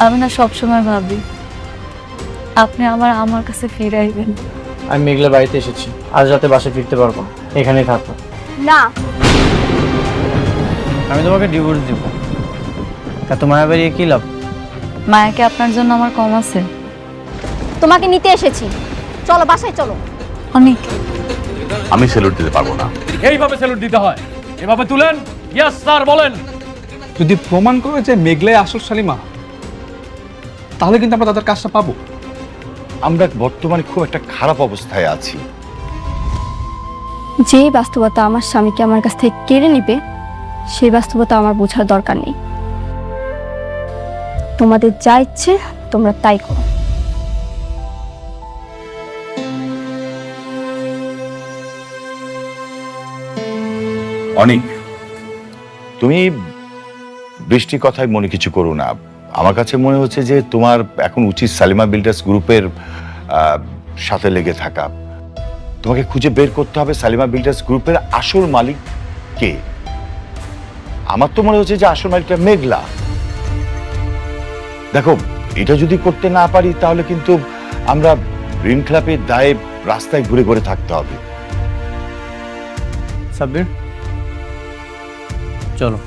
আমি না সবসময় ভাবি আপনি আমার কাছে ফিরে আইবেন। আমি মেঘলা বাড়িতে এসেছি, আজ রাতে বাসে ফিরতে পারবো, এখানেই থাকবো। না, আমি তোমাকে ডিভোর্স দিব। এত মায়া বেরিয়ে কি লাভ? মায়াকে আপনার জন্য আমার কম আছে? তোমাকে নিতে এসেছি, চলো বাসায় চলো। অনেক। আমি স্যালুট দিতে পারবো না। এইভাবে স্যালুট দিতে হয়, এভাবে তুলেন। ইয়েস স্যার, বলেন। যদি প্রমাণ করে যে মেঘলাই আসল শালিমা, তাহলে কিন্তু আমরা তাদের কাজটা পাবো। আমরা বর্তমানে খুব একটা খারাপ অবস্থায় আছি। যে বাস্তবতা আমার স্বামীকে আমার কাছ থেকে কেড়ে নিবে, সেই বাস্তবতা আমার বোঝার দরকার নেই। তোমাদের যা ইচ্ছে তোমরা তাই করো। অনেক, তুমি বৃষ্টির কথায় মনে কিছু করো না। আমার কাছে মনে হচ্ছে যে তোমার এখন উচিত সালিমা বিল্ডার্স গ্রুপের সাথে লেগে থাকা। তোমাকে খুঁজে বের করতে হবে সালিমা বিল্ডার্স গ্রুপের আসল মালিক কে। আমার তো মনে হচ্ছে যে আসল মালিকটা মেঘলা। দেখো, এটা যদি করতে না পারি তাহলে কিন্তু আমরা ঋণ খেলাপের দায়ে রাস্তায় ঘুরে ঘুরে থাকতে হবে। সাব্বির, চলো।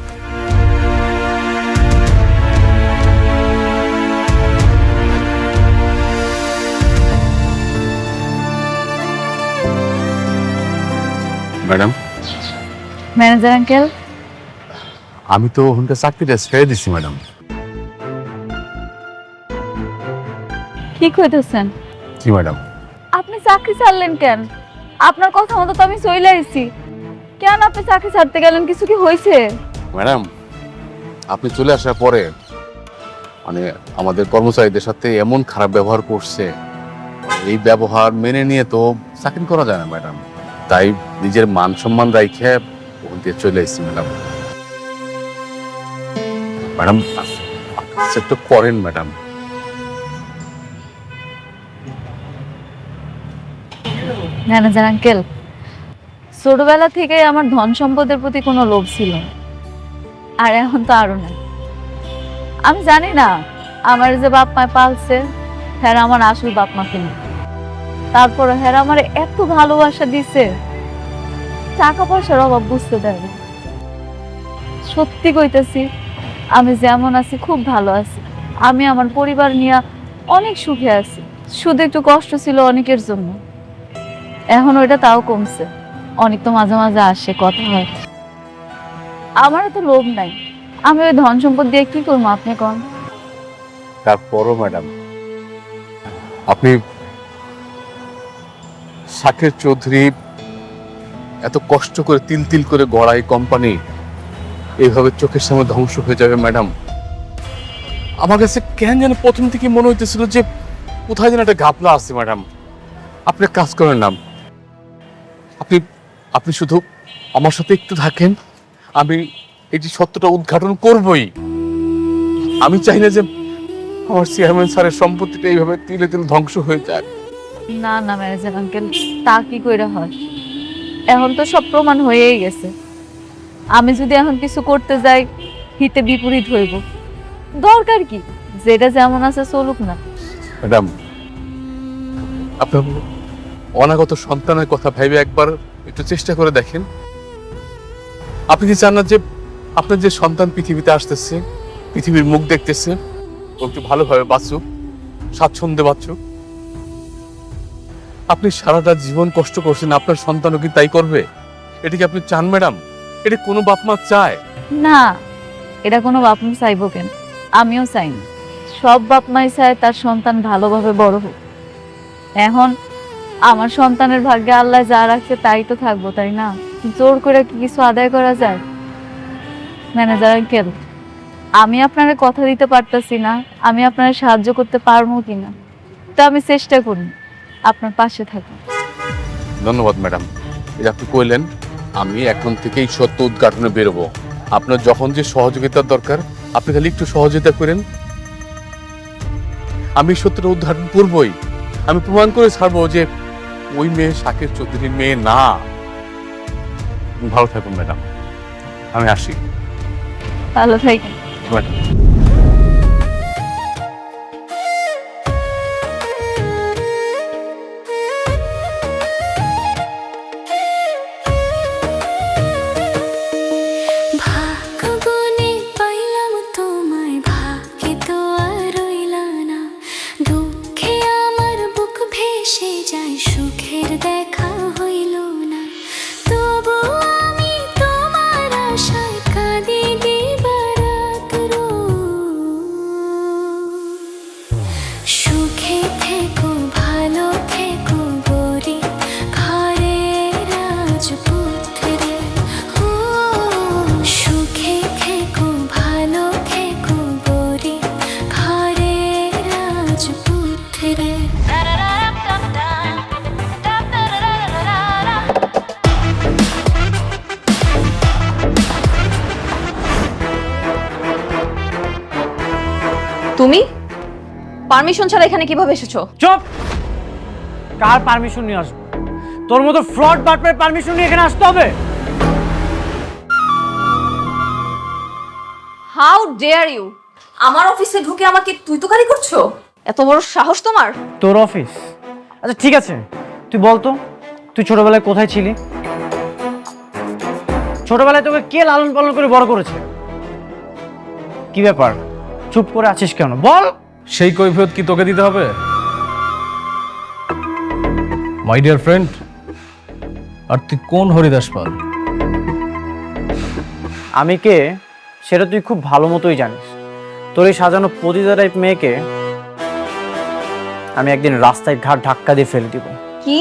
ম্যাডাম, ম্যানেজার আঙ্কেল, আমি তো ওখানকার চাকরিটা ছেড়ে দিচ্ছি ম্যাডাম। কি কইতেছেন? জি ম্যাডাম। আপনি চাকরি ছাড়লেন কেন? আপনার কথা মতো তো আমি চলে আইছি। কেন আপনি চাকরি ছাড়তে গেলেন? কিছু কি হয়েছে? ম্যাডাম, আপনি চলে আসার পরে মানে আমাদের কর্মচারীদের সাথে এমন খারাপ ব্যবহার করছে, এই ব্যবহার মেনে নিয়ে তো চাকরি করা যায় না ম্যাডাম। তাই নিজের মান সম্মান রাইখে ওখান থেকে চলে এসেছি ম্যাডাম। ম্যাডাম, একটু করেন ম্যাডাম। ম্যানেজার আঙ্কেল, ছোটবেলা থেকে আমার ধন সম্পদের প্রতি কোনো লোভ ছিল না, আর এখন তো আরো না। আমি জানি না আমার যে বাপ মা পালছে হ্যাঁ আমার আসল বাপ মা কিনা, তারপরে হ্যাঁ আমার এত ভালোবাসা দিছে, টাকা পয়সার অভাব বুঝতে দেয় না। সত্যি কইতেছি, আমি যেমন আছি খুব ভালো আছি। আমি আমার পরিবার নিয়ে অনেক সুখে আছি। শুধু একটু কষ্ট ছিল অনেকের জন্য, এখন ওইটা তাও কমছে। অনেক তো মাঝে মাঝে আসে, কথা হয়। আমারও তো লোভ নাই, আমি ওই ধন সম্পদ দিয়ে কি করবো আপনি কন? তারপরও ম্যাডাম, আপনি শাকের চৌধুরী এত কষ্ট করে তিল তিল করে গড়া এই কোম্পানি এইভাবে চোখের সামনে ধ্বংস হয়ে যাবে ম্যাডাম। আমার কাছে কেন যেন প্রথম থেকে মনে হইতেছিল যে কোথায় যেন একটা ঘাপলা আছে ম্যাডাম। আপনি কাজ করেন না, আপনি আপনি শুধু আমার সাথে একটু থাকেন, আমি এই যে সত্যটা উদ্ঘাটন করবই। আমি চাই না যে আমার চেয়ারম্যান স্যারের সম্পত্তিটা এইভাবে তিলে তিলে ধ্বংস হয়ে যায়। না না ম্যানেজার আঙ্কেল, তা কি কইরা হয়? এখন তো সব প্রমাণ হয়েই গেছে। আমি যদি এখন কিছু করতে যাই হিতে বিপরীত হইব। দরকার কি? যেটা যেমন আছে চলুক না। ম্যাডাম, আপনার অনাগত সন্তানের কথা ভেবে একবার একটু চেষ্টা করে দেখেন। আপনি কি চান না যে আপনার যে সন্তান পৃথিবীতে আসতেছে, পৃথিবীর মুখ দেখতেছে, ও একটু ভালোভাবে বাঁচুক, স্বাচ্ছন্দ্যে বাঁচুক? আপনি সারাটা জীবন কষ্ট করছেন, আপনার সন্তানও কি তাই করবে? এটা কি আপনি চান ম্যাডাম? এটা কোনো বাপ মা চায়? না, এটা কোনো বাপ মা চাইবো কেন? আমিও চাই না। সব বাপ মাই চায় তার সন্তান ভালোভাবে বড় হোক। এখন আমার সন্তানের ভাগ্যে আল্লাহ যা রাখছে তাই তো থাকবো, তাই না? জোর করে কি কিছু আদায় করা যায়? ম্যানেজার আঙ্কেল, আমি আপনারে কথা দিতে পারতাছি না আমি আপনারে সাহায্য করতে পারবো কিনা, তো আমি চেষ্টা করি আপনার পাশে থাকি। ধন্যবাদ ম্যাডাম, এই আপনি কইলেন। আমি এখন থেকেই সত্য উদ্ঘাটনে বেরোবো। আপনার যখন যে সহযোগিতার দরকার আপনি খালি একটু সহযোগিতা করেন, আমি সত্যটা উদ্ঘাটন করবই। আমি প্রমাণ করে ছাড়বো যে ওই মেয়ে শাকের চৌধুরীর মেয়ে না। ভালো থাকুন ম্যাডাম, আমি আসি। ভালো থাকেন। ম্যাডাম, তুমি পারমিশন ছাড়া এখানে কিভাবে এসেছো? চুপ! কার পারমিশন নিয়ে আসবো? তোর মতো ফ্রড বাটপারের পারমিশন নিয়ে এখানে আসতে হবে? হাউ ডেয়ার ইউ আমার অফিসে ঢুকে আমাকে তুই তোকারি করছো? এত বড় সাহস তোমার? তোর অফিস? আচ্ছা ঠিক আছে, তুই বলতো তুই ছোটবেলায় কোথায় ছিলি? ছোটবেলায় তোকে কে লালন পালন করে বড় করেছে? কি ব্যাপার, চুপ করে আছিস কেন? বল। সেই কৈফিয়ত কি তোকে দিতে হবে? মাই ডিয়ার ফ্রেন্ড, আর তুই কোন হরিদাস পাল? আমি কে সেটা তুই খুব ভালো মতোই জানিস। তোর এই সাজানো পতিতা টাইপ মেয়েকে আমি একদিন রাস্তায় ঘাট ধাক্কা দিয়ে ফেলে দিব। কি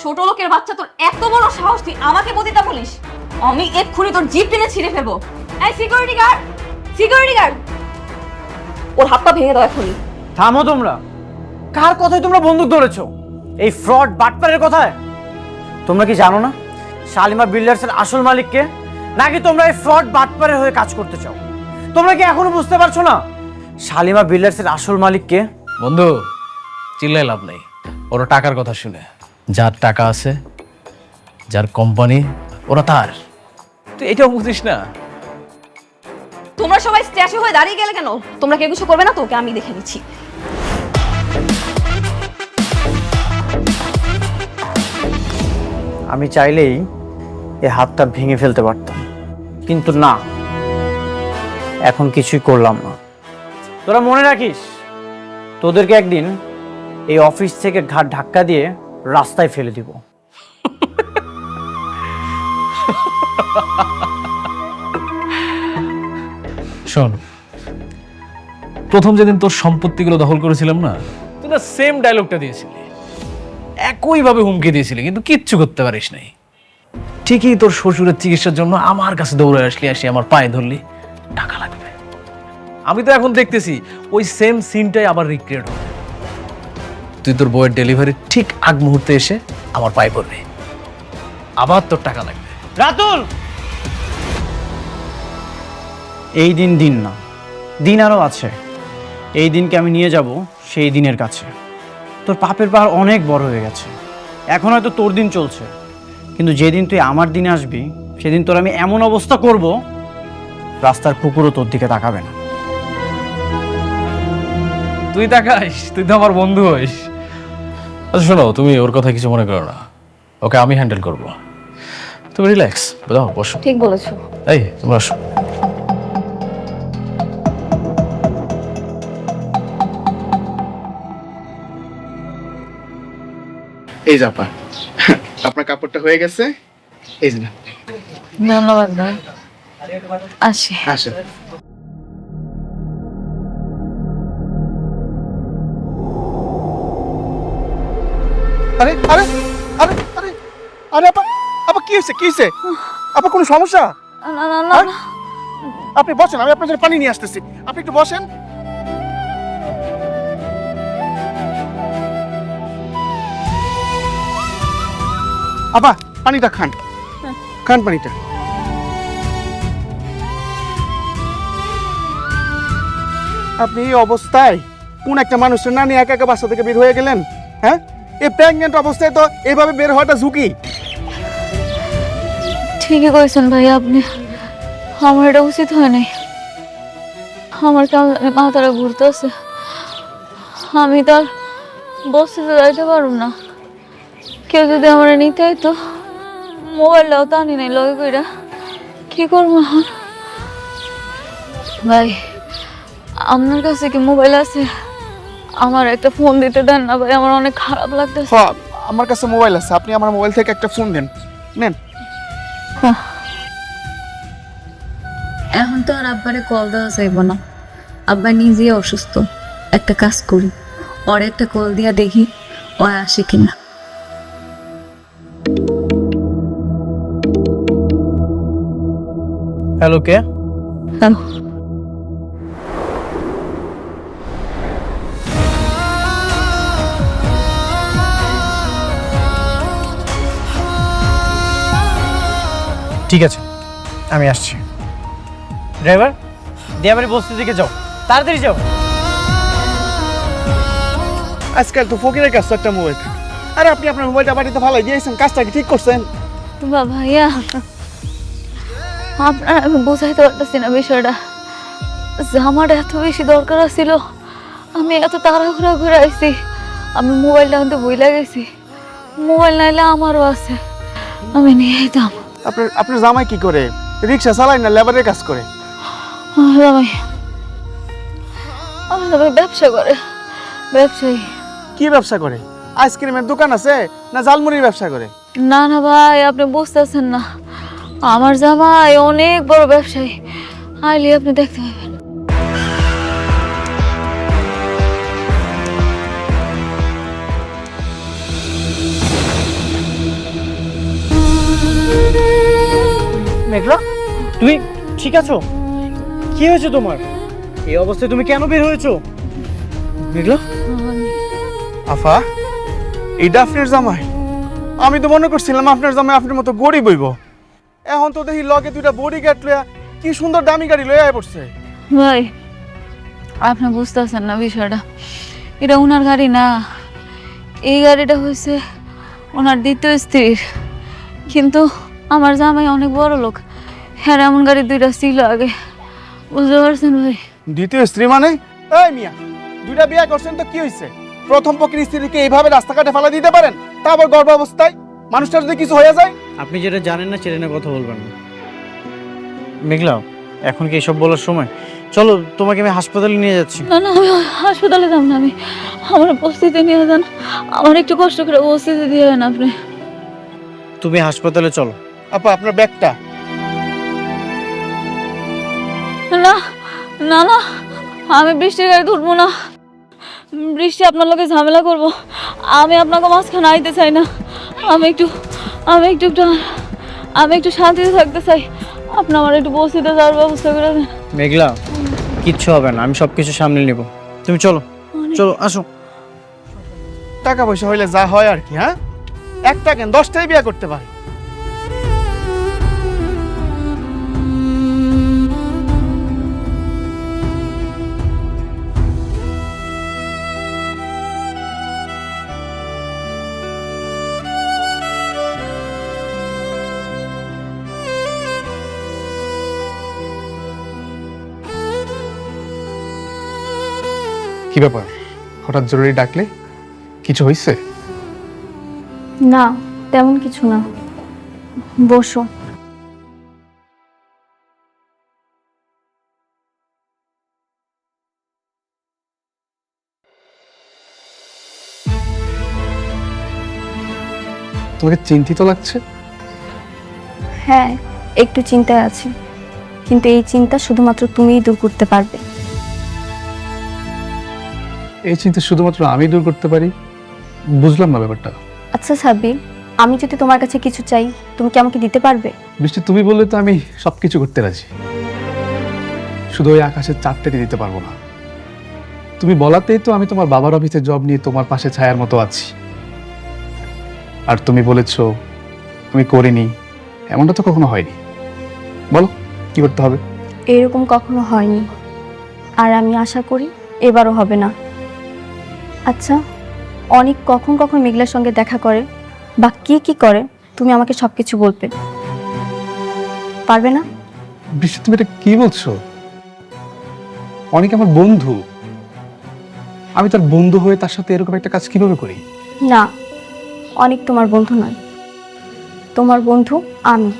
ছোট লোকের বাচ্চা, তোর এত বড় সাহস তুই আমাকে পতিতা বলিস? আমি এক্ষুনি তোর জিপ টেনে ছিঁড়ে ফেলবো। এই সিকিউরিটি গার্ড, সিকিউরিটি গার্ড, ওর হাত পা ভেঙে দাও এখনই। থামো তোমরা। কার কথায় তোমরা বন্দুক ধরেছো? এই ফ্রড বাটপারের কথায়? তোমরা কি জানো না শালিমা বিল্ডার্সের আসল মালিক কে? নাকি তোমরা এই ফ্রড বাটপারের হয়ে কাজ করতে চাও? তোমরা কি এখনো বুঝতে পারছো না শালিমা বিল্ডার্সের আসল মালিক কে? বন্ধু, চিল্লাই লাভ নেই। ওরা টাকার কথা শুনে, যার টাকা আছে, যার কোম্পানি, ওরা তার। তুই এটাও বুঝিস না? তোমরা সবাই স্ট্যাচু হয়ে দাঁড়িয়ে গেলে কেন? তোমরা কেউ কিছু করবে না? তোকে আমি দেখে নিচ্ছি। আমি চাইলেই এই হাতটা ভেঙে ফেলতে পারতাম, কিন্তু না, এখন কিছুই করলাম না। তোরা মনে রাখিস, তোদেরকে একদিন এই অফিস থেকে ঘাট ধাক্কা দিয়ে রাস্তায় ফেলে দিব। শোন, প্রথম যেদিন তোর সম্পত্তিগুলো দখল করেছিলাম না, তুই না সেম ডায়লগটা দিয়েছিলি, একইভাবে হুমকি দিয়েছিলি, কিন্তু কিচ্ছু করতে পারিস নাই। ঠিকই তোর শ্বশুরের চিকিৎসার জন্য আমার কাছে দৌড়ে আসলি, আসি আমার পায়ে ধরলি, টাকা লাগবে। আমি তো এখন দেখতেছি ওই সেম সিনটাই আবার রিক্রিয়েট হবে। তুই তোর বইয়ের ডেলিভারি ঠিক আগ মুহূর্তে এসে আমার পায়ে পড়বি, আবার তোর টাকা লাগবে। রাতুল, এই দিন দিন না, দিন আরো আছে। এই দিনকে আমি নিয়ে যাব সেই দিনের কাছে। তোর পাপের পাহাড় অনেক বড় হয়ে গেছে, এখন হয়তো তোর দিন চলছে, কিন্তু যেদিন তুই আমার দিনে আসবি সেদিন তোর আমি এমন অবস্থা করব, রাস্তার কুকুরও তোর দিকে তাকাবে না। তুই তাকাইস? তুই তো আমার বন্ধু হইস। আচ্ছা শোনো, তুমি ওর কথা কিছু মনে করো না, ওকে আমি হ্যান্ডেল করব। তুমি রিল্যাক্স, বুঝাও, বসো। ঠিক বলেছো। এই তোমরা আসো। এই জাপা, আপনার কাপড়টা হয়ে গেছে, এই যে না। ধন্যবাদ ভাই, আসি। আসেন। আরে আরে আরে আরে আরে আপা, আপা কি হয়েছে, কি হয়েছে? আপা কোনো সমস্যা? না না না না। আপনি বসেন, আমি আপনার জন্য পানি নিয়ে আসতেছি, আপনি একটু বসেন। আপা পানিটা খান, খান পানিটা। আপনি এই অবস্থায় কোন একটা মানুষের না নিয়ে একা একা বাসা থেকে বের হয়ে গেলেন? হ্যাঁ, এই প্রেগনেন্ট অবস্থায় তো এইভাবে বের হওয়াটা ঝুঁকি। ঠিকই কইছেন ভাই আপনি, আমার এটা উচিত হয় নাই। আমার কেমন মাথাটা ঘুরতেছে, আমি তো আর বসতে যাইতে পারব না। কেউ যদি আমার নিতে হইতো, মোবাইলটাও তো আনি নাই লগে কইরা, কি করবো এখন? ভাই আপনার কাছে কি মোবাইল আছে? আমার একটা ফোন দিতে দেন না ভাই, আমার অনেক খারাপ লাগতেছে। হ্যাঁ, আমার কাছে মোবাইল আছে, আপনি আমার মোবাইল থেকে একটা ফোন দেন, নেন। এখন তো আর আব্বারে কল দেওয়া যাইব না, আব্বা নিজেই অসুস্থ। একটা কাজ করি, ওর একটা কল দিয়া দেখি ও আসে কিনা। হ্যালো, কে? হ্যালো, ঠিক আছে, আমি আসছি। ড্রাইভার, দিয়াবাড়ি বস্তি দিকে যাও, তাড়াতাড়ি যাও। আজকাল তো ফকিরের কাছে একটা মোবাইল থাকে। আর আপনি আপনার মোবাইলটা বাড়িতে ফালাই দিয়েছেন, কাজটা কি ঠিক করছেন? ভাইয়া আপনার আমি বোঝাইতে পারতেছি না বিষয়টা। জামার এত বেশি দরকার ছিল, আমি এত তাড়াহুড়া ঘুরে আইছি, আমি মোবাইলটা আনতে ভুলে গেছি। মোবাইল নাইলে আমারও আছে, আমি নিয়ে যেতাম। আপনার জামাই কি করে? রিক্সা চালায় না লেবারের কাজ করে? জামাই আমার জামাই ব্যবসা করে, ব্যবসায়ী। কি ব্যবসা করে? আইসক্রিমের দোকান আছে না ঝালমুড়ির ব্যবসা করে? না না ভাই, আপনি বুঝতেছেন না, আমার জামাই অনেক বড় ব্যবসায়ী, আইলে আপনি দেখতে পাবেন। মেঘলা, তুমি ঠিক আছো? কি হয়েছে তোমার? এই অবস্থায় তুমি কেন বের হয়েছো? মেঘলা, আফা, এটা আপনার জামাই? আমি তো মনে করছিলাম আপনার জামাই আপনার মতো গরিব হইব। এখন তো দেখি লগে দুইটা বডি গার্ড লইয়া কি সুন্দর দামি গাড়ি লইয়া পড়ছে। ভাই আপনি বুঝতেছেন না বিষয়টা, এটা ওনার গাড়ি না, এই গাড়িটা হয়েছে ওনার দ্বিতীয় স্ত্রীর। কিন্তু আমার জামাই অনেক বড় লোক, হ্যাঁ এমন গাড়ি দুইটা ছিল আগে, বুঝতে পারছেন ভাই? দ্বিতীয় স্ত্রী মানে? এই মিয়া, দুইটা বিয়ে করছেন তো কি হয়েছে? প্রথম পক্ষের স্ত্রীকে এইভাবে রাস্তাঘাটে ফেলা দিতে পারেন, তা আবার গর্ভ অবস্থায়? মানুষটার যদি কিছু হয়ে যায়? আপনি যেটা জানেন না সেটা নিয়ে কথা বলবেন না। মেঘলা, এখন কি এসব বলার সময়? চলো তোমাকে আমি হাসপাতালে নিয়ে যাচ্ছি। না না, আমি হাসপাতালে যাব না, আমি আমার বস্তিতে নিয়ে যান, আমার একটু কষ্ট করে বস্তিতে দিয়ে যান আপনি। তুমি হাসপাতালে চলো। আপা, আপনার ব্যাগটা? না না না, আমি বৃষ্টির গাড়ি ধরবো না, বৃষ্টি আপনার লোকে ঝামেলা করবো, আমি আপনাকে মাঝখানে আইতে চাই না, আমি একটু শান্তিতে থাকতে চাই, আপনি আমার একটু বসিতে যাওয়ার ব্যবস্থা করে দেন। মেঘলা, কিচ্ছু হবে না, আমি সবকিছু সামলে নেব। তুমি চলো, চলো আসো। টাকা পয়সা হইলে যা হয় আর কি, হ্যাঁ? একটা কেন 10টাই বিয়ে করতে পারে। কি ব্যাপার, হঠাৎ জরুরি ডাকলে? কিছু হয়েছে? না, তেমন কিছু না, বসো। তোমাকে চিন্তিত লাগছে? হ্যাঁ, একটু চিন্তায় আছি, কিন্তু এই চিন্তা শুধুমাত্র তুমিই দূর করতে পারবে। এই চিন্তা শুধুমাত্র আমি দূর করতে পারি? বুঝলাম না ব্যাপারটা। আচ্ছা সাব্বির, আমি যদি তোমার কাছে কিছু চাই, তুমি কি আমাকে দিতে পারবে? বৃষ্টি, তুমি বললে তো আমি সবকিছু করতে রাজি, শুধু ওই আকাশের চাঁদটাকে দিতে পারবো না। তুমি বলাতেই তো আমি তোমার বাবার অফিসে জব নিয়ে তোমার পাশে ছায়ার মতো আছি। আর তুমি বলেছো আমি করিনি, এমনটা তো কখনো হয়নি। বলো কি করতে হবে? এরকম কখনো হয়নি, আর আমি আশা করি এবারও হবে না। আচ্ছা, অনেক কখন কখন মেঘলার সঙ্গে দেখা করে বা কি কি করে, তুমি আমাকে সবকিছু বলবে পারবে না? বৃষ্টি, তুমি এটা কি বলছো? অনেক আমার বন্ধু, আমি তার বন্ধু হয়ে তার সাথে এরকম একটা কাজ কিভাবে করি? না, অনেক তোমার বন্ধু নয়, তোমার বন্ধু আমি।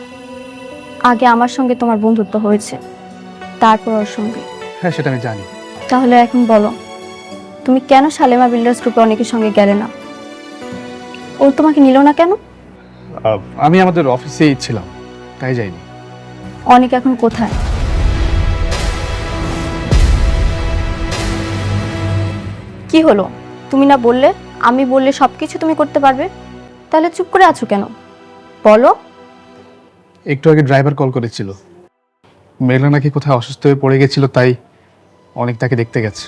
আগে আমার সঙ্গে তোমার বন্ধুত্ব হয়েছে, তারপর ওর সঙ্গে। হ্যাঁ, সেটা আমি জানি। তাহলে এখন বলো, তুমি কেন শালেমা বিল্ডার্স গ্রুপে অনেকের সঙ্গে গেলে না? ও তোমাকে নিল না কেন? আমি আমাদের অফিসেই ছিলাম, তাই যাইনি। অনেক এখন কোথায়? কি হলো, তুমি না বললে আমি বললে সবকিছু তুমি করতে পারবে? তাহলে চুপ করে আছো কেন, বলো। একটু আগে ড্রাইভার কল করেছিল, মেঘলা নাকি কোথায় অসুস্থ হয়ে পড়ে গেছিল, তাই অনেক তাকে দেখতে গেছে।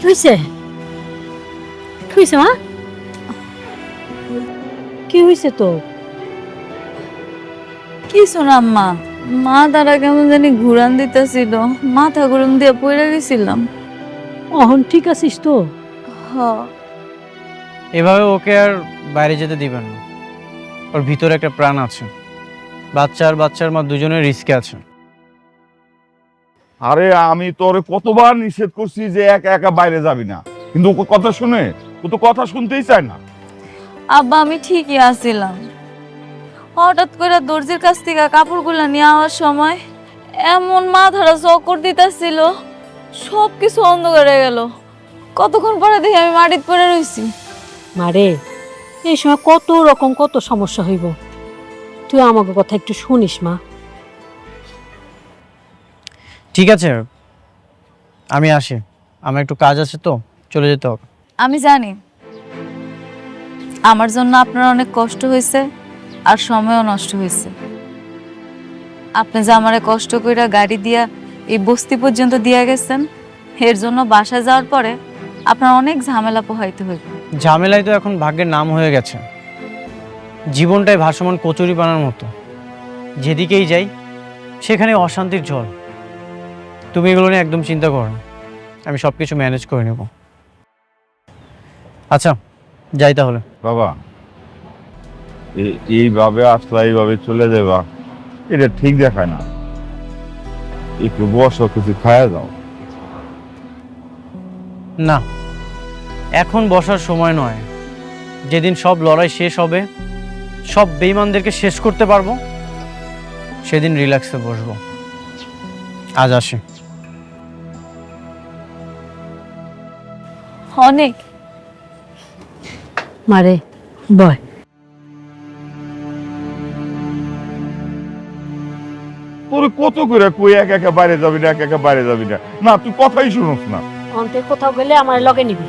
হয়েছে হয়েছে মা কি হয়েছে তো কিছু না আম্মা, মা তারা কেমন জানি ঘুরান দিতেছিল, মাথা গরম দিয়ে পড়ে গেছিলাম। অহন ঠিক আছিস তো? হ। এভাবে ওকে আর বাইরে যেতে দিবেন না। ওর ভিতরে একটা প্রাণ আছে, বাচ্চা আর বাচ্চার মা দুজনের রিস্কে আছে। আরে আমি তোরে কতবার নিষেধ করছি যে একা একা বাইরে যাবি না, কিন্তু ও কথা শুনে, ও তো কথা শুনতেই চায় না। আব্বা আমি ঠিকই আছিলাম, হঠাৎ করে দর্জির কাছ থেকে কাপড়গুলো নিয়ে আওয়ার সময় এমন মাথাটা চক্কর দিতেছিল, সব কিছু অন্ধকার হয়ে গেল। কতক্ষণ পরে দেখি আমি মাটিতে পড়ে রইছি। মারে এই সময় কত রকম কত সমস্যা হইব, তুই আমাকে কথা একটু শুনিস মা। ঠিক আছে, আমি আসি, আমার একটু কাজ আছে তো, চলে যেতে হবে। আমি জানি আমার জন্য আপনার অনেক কষ্ট হয়েছে আর সময়ও নষ্ট হয়েছে। আপনি যে আমারে কষ্ট করে গাড়ি দিয়া এই বস্তি পর্যন্ত দিয়ে গেছেন, এর জন্য বাসায় যাওয়ার পরে আপনার অনেক ঝামেলা পোহাইতে হইবে। ঝামেলাই তো এখন ভাগ্যের নাম হয়ে গেছে। জীবনটাই ভাসমান কচুরি পানার মতো, যেদিকেই যাই সেখানে অশান্তির ঝড়। তুমি এগুলো নিয়ে একদম চিন্তা করো না, আমি সব কিছু ম্যানেজ করে নেব। আচ্ছা যাই তাহলে। বাবা, এইভাবে আসলা, এইভাবে চলে যাবা, এটা ঠিক দেখায় না। একটু বসো, কিছু খায়া যাও। না, এখন বসার সময় নয়। যেদিন সব লড়াই শেষ হবে, সব বেঈমানদেরকে শেষ করতে পারবো, সেদিন রিল্যাক্সে বসবো। আজ আসি। অনেক মারে বয়। তোর কত করে কই একা একা বাইরে যাবি না, একা একা বাইরে যাবি না, না তুই কথাই শুনোস না। অন্তে কোথাও গেলে আমার লগে নিবি।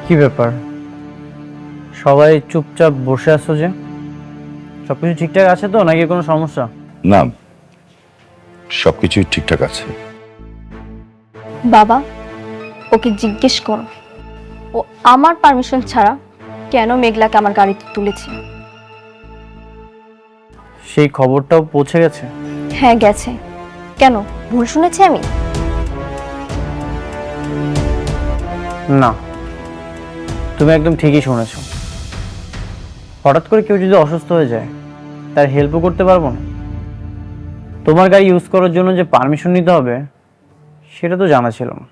কি ব্যাপার, সবাই চুপচাপ বসে আছো যে? সবকিছু ঠিকঠাক আছে তো, নাকি কোনো সমস্যা? না, সবকিছুই ঠিকঠাক আছে। বাবা, ওকে জিজ্ঞেস করো ও আমার পারমিশন ছাড়া কেন মেঘলাকে আমার গাড়িতে তুলেছে। সেই খবরটাও পৌঁছে গেছে? হ্যাঁ গেছে। কেন, ভুল শুনেছি আমি? না, তুমি একদম ঠিকই শুনেছ। হঠাৎ করে কেউ যদি অসুস্থ হয়ে যায়, তার হেল্পও করতে পারবো না। তোমার গাড়ি ইউজ করার জন্য যে পারমিশন নিতে হবে, সেটা তো জানা ছিল না।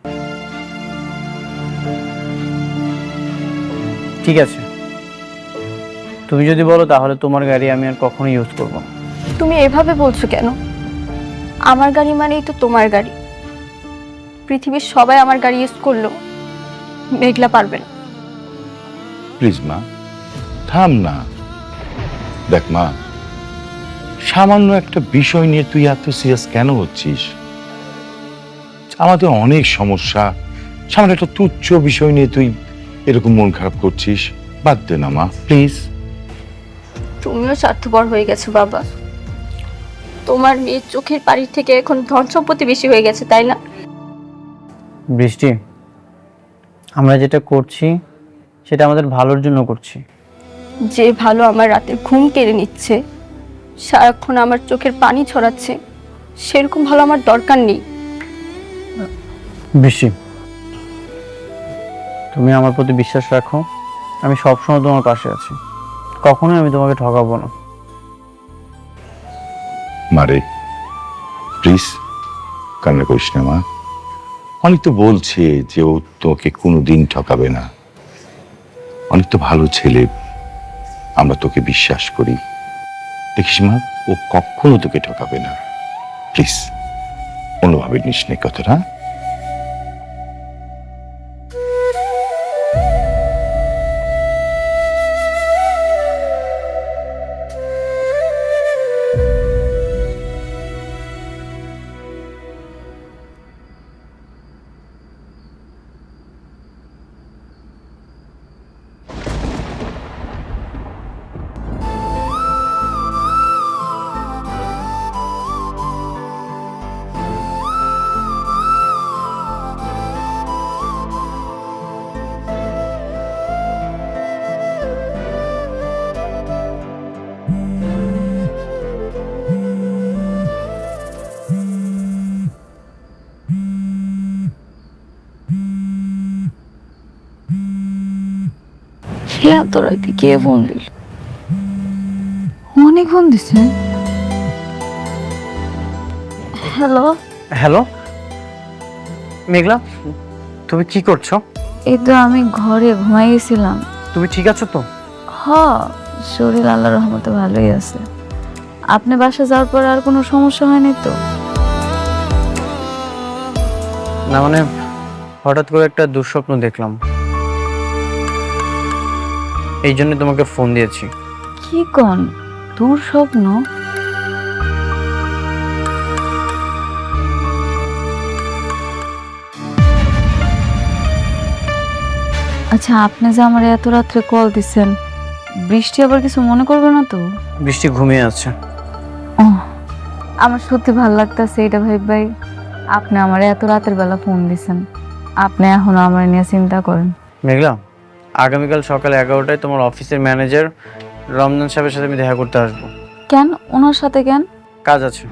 ঠিক আছে, তুমি যদি বলো তাহলে তোমার গাড়ি আমি আর কখনো ইউজ করব না। তুমি এভাবে বলছো কেন? আমার গাড়ি মানেই তো তোমার গাড়ি। পৃথিবীর সবাই আমার গাড়ি ইউজ করলো, মেঘলা পারবে না। প্লিজ মা, থাম না। দেখ মা, সামান্য একটা বিষয় নিয়ে তুই এত সিরিয়াস কেন হচ্ছিস? আমাদের অনেক সমস্যা, সামান্য একটা তুচ্ছ বিষয় নিয়ে তুই এরকম মন খারাপ করছিস। বাদ দে না মা, প্লিজ। তুমিও স্বার্থপর হয়ে গেছো বাবা। তোমার মেয়ের চোখের পানির থেকে এখন ধন সম্পত্তি বেশি হয়ে গেছে, তাই না? বৃষ্টি, আমরা যেটা করছি সেটা আমাদের ভালোর জন্য করছি। যে ভালো আমার রাতে ঘুম কেড়ে নিচ্ছে, সারাক্ষণ আমার চোখের পানি ছড়াচ্ছে, সেরকম ভালো আমার দরকার নেই। বৃষ্টি, তুমি আমার প্রতি বিশ্বাস রাখো, আমি সবসময় তোমার পাশে আছি, কখনোই আমি তোমাকে ঠকাবো না। মারে প্লিজ কান্না করিস না মা। অনেক তো বলছে যে ও তোকে কোনোদিন ঠকাবে না, অনেক তো ভালো ছেলে, আমরা তোকে বিশ্বাস করি। দেখিস মা, ও কখনো তোকে ঠকাবে না। প্লিজ অন্যভাবে নিস নে কথাটা। এত রাতে কে ফোন দিল? অনেক ফোন দিছে। হ্যালো, হ্যালো মেঘলা, তুমি কি করছো? এই তো আমি ঘরে ঘুমাই গেছিলাম। তুমি ঠিক আছো তো? হ, শরীর আল্লাহর রহমতে ভালোই আছে। আপনি বাসা যাওয়ার পর আর কোনো সমস্যা হয়নি তো? না মানে হঠাৎ করে একটা দুঃস্বপ্ন দেখলাম, এই জন্য তোমাকে ফোন দিয়েছি। কি কোন দূর স্বপ্ন? আচ্ছা, আপনি যে আমার এত রাত্রে কল দিচ্ছেন, বৃষ্টি আবার কিছু মনে করবে না তো? বৃষ্টি ঘুমিয়ে আছে। ও, আমার সত্যি ভালো লাগতেছে এটা ভাই। আপনি আমার এত রাতের বেলা ফোন দিছেন, আপনি এখনো আমার নিয়ে চিন্তা করেন। মেঘলা, আগামীকাল সকাল 11টায় তোমার অফিসের ম্যানেজার রমজান সাহেবের সাথে আমি দেখা করতে আসবো। কেন ওনার সাথে কেন? কাজ আছে,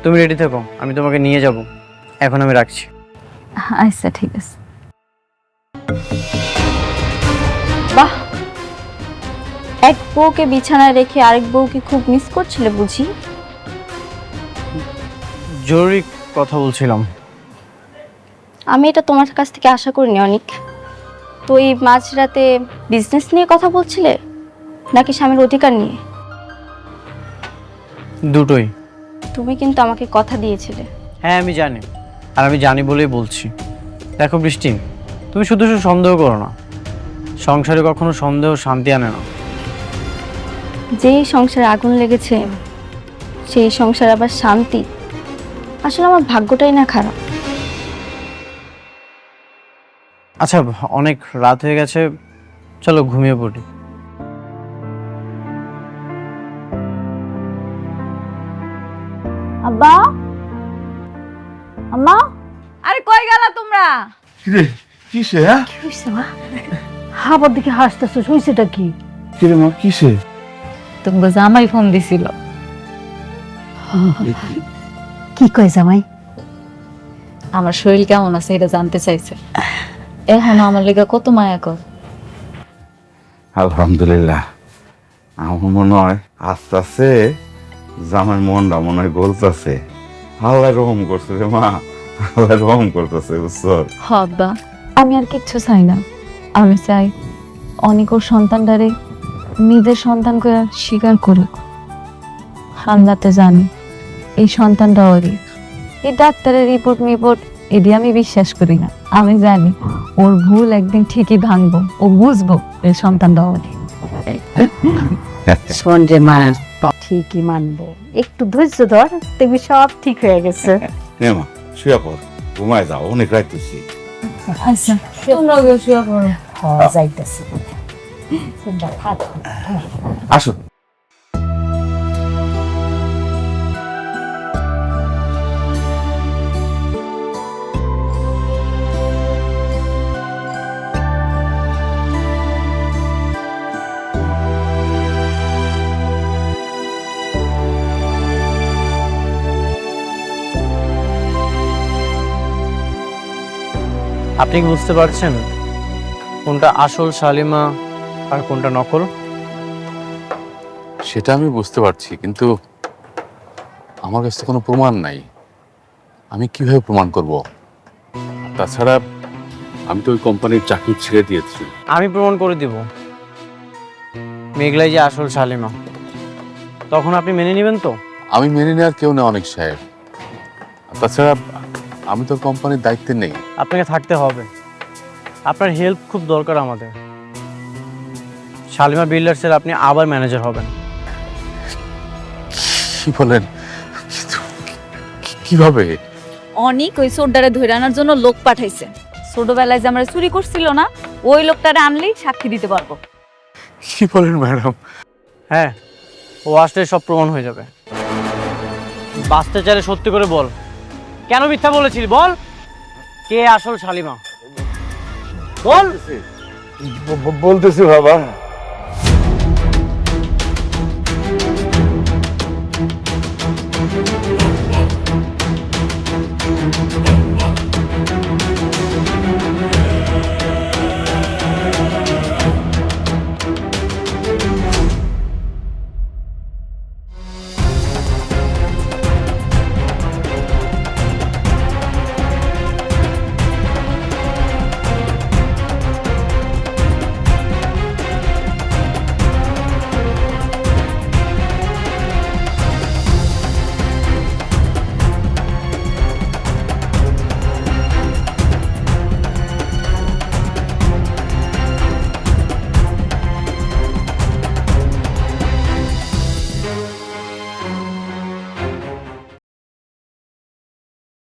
তুমি রেডি থেকো, আমি তোমাকে নিয়ে যাব। এখন আমি রাখছি। আচ্ছা ঠিক আছে। বাহ, এক বউকে বিছানায় রেখে আরেক বউকে খুব মিস করছিলে বুঝি? জরুরি কথা বলছিলাম। আমি এটা তোমার কাছ থেকে আশা করিনি অনিক। তো এই মাঝরাতে বিজনেস নিয়ে কথা বলছিলে নাকি স্বামীর অধিকার নিয়ে? দুটোই। তুমি কিন্তু আমাকে কথা দিয়েছিলে। হ্যাঁ আমি জানি, আর আমি জানি বলেই বলছি। দেখো বৃষ্টি, তুমি শুধু শুধু সন্দেহ করো না। সংসারে কখনো সন্দেহ শান্তি আনে না। যেই সংসারে আগুন লেগেছে সেই সংসারে আবার শান্তি। আসলে আমার ভাগ্যটাই না খারাপ। আচ্ছা, অনেক রাত হয়ে গেছে, চলো ঘুমিয়ে পড়ি। আব্বা, আম্মা, আরে কই গেলা তোমরা? কিরে কিসে? হ্যাঁ কি হয়েছে মা? আবার দিকে হাসতেছো, হয়েছেটা কি? কিরে মা কিসে? তোমাকে জামাই ফোন দিছিল। কি কয় জামাই? আমার শরীর কেমন আছে এটা জানতে চাইছে। এখন আমার লেগে কত মায়া কর। আলহামদুলিল্লাহ, আমার মনে হয় আস্তে আস্তে জামার মনটা মনে হয় গলতেছে। আল্লাহ রহম করছে রে মা, আল্লাহ রহম করতেছে বুঝছো? হব্বা, আমি আর কিচ্ছু চাই না। আমি চাই অনেক ওর সন্তানটারে নিজের সন্তান করে স্বীকার করুক। হামলাতে জানি এই সন্তানটা ওরই। এই ডাক্তারের রিপোর্ট এটি আমি বিশ্বাস করি না। আমি জানি ওর ভুল একদিন ঠিকই ভাঙবো, ও বুঝবো এই সন্তানটা ওরই। শোন রে মা, ঠিকই মানবো, একটু ধৈর্য ধর, দেখবি সব ঠিক হয়ে গেছে। নে মা শুয়ে পড়, ঘুমায় যাও, অনেক রাত হয়েছে। আচ্ছা, তোমরা গিয়ে শুয়ে পড়ো। যাইতেছি। আসো। আপনি কি বুঝতে পারছেন কোনটা আসল শালিমা আর কোনটা নকল? সেটা আমি বুঝতে পারছি, কিন্তু আমার কাছে কোনো প্রমাণ নাই। আমি কিভাবে প্রমাণ করব? তাছাড়া আমি তো ওই কোম্পানির চাকরি ছেড়ে দিয়েছি। আমি প্রমাণ করে দিব মেঘলাই যে আসল শালিমা। তখন আপনি মেনে নেবেন তো? আমি মেনে নেওয়ার কেউ না অনেক সাহেব। তাছাড়া আমি তো কোম্পানির দায়িত্বে নেই। আপনাকে থাকতে হবে, আপনার হেল্প খুব দরকার আমাদের। শালিমা বিল্ডার্সের আপনি আবার ম্যানেজার হবেন। কি বলেন? কিভাবে? অনেক ওই সোডারে ধরে আনার জন্য লোক পাঠাইছে। ছোটবেলায় যে আমরা চুরি করছিল না, ওই লোকটারে আনলেই সাক্ষী দিতে পারবো। কি বলেন ম্যাডাম? হ্যাঁ, ও আসলে সব প্রমাণ হয়ে যাবে। বাঁচতে চাইলে সত্যি করে বল, কেন মিথ্যা বলেছিলি? বল, কে আসল শালিমা? বল। বলতেছি বাবা।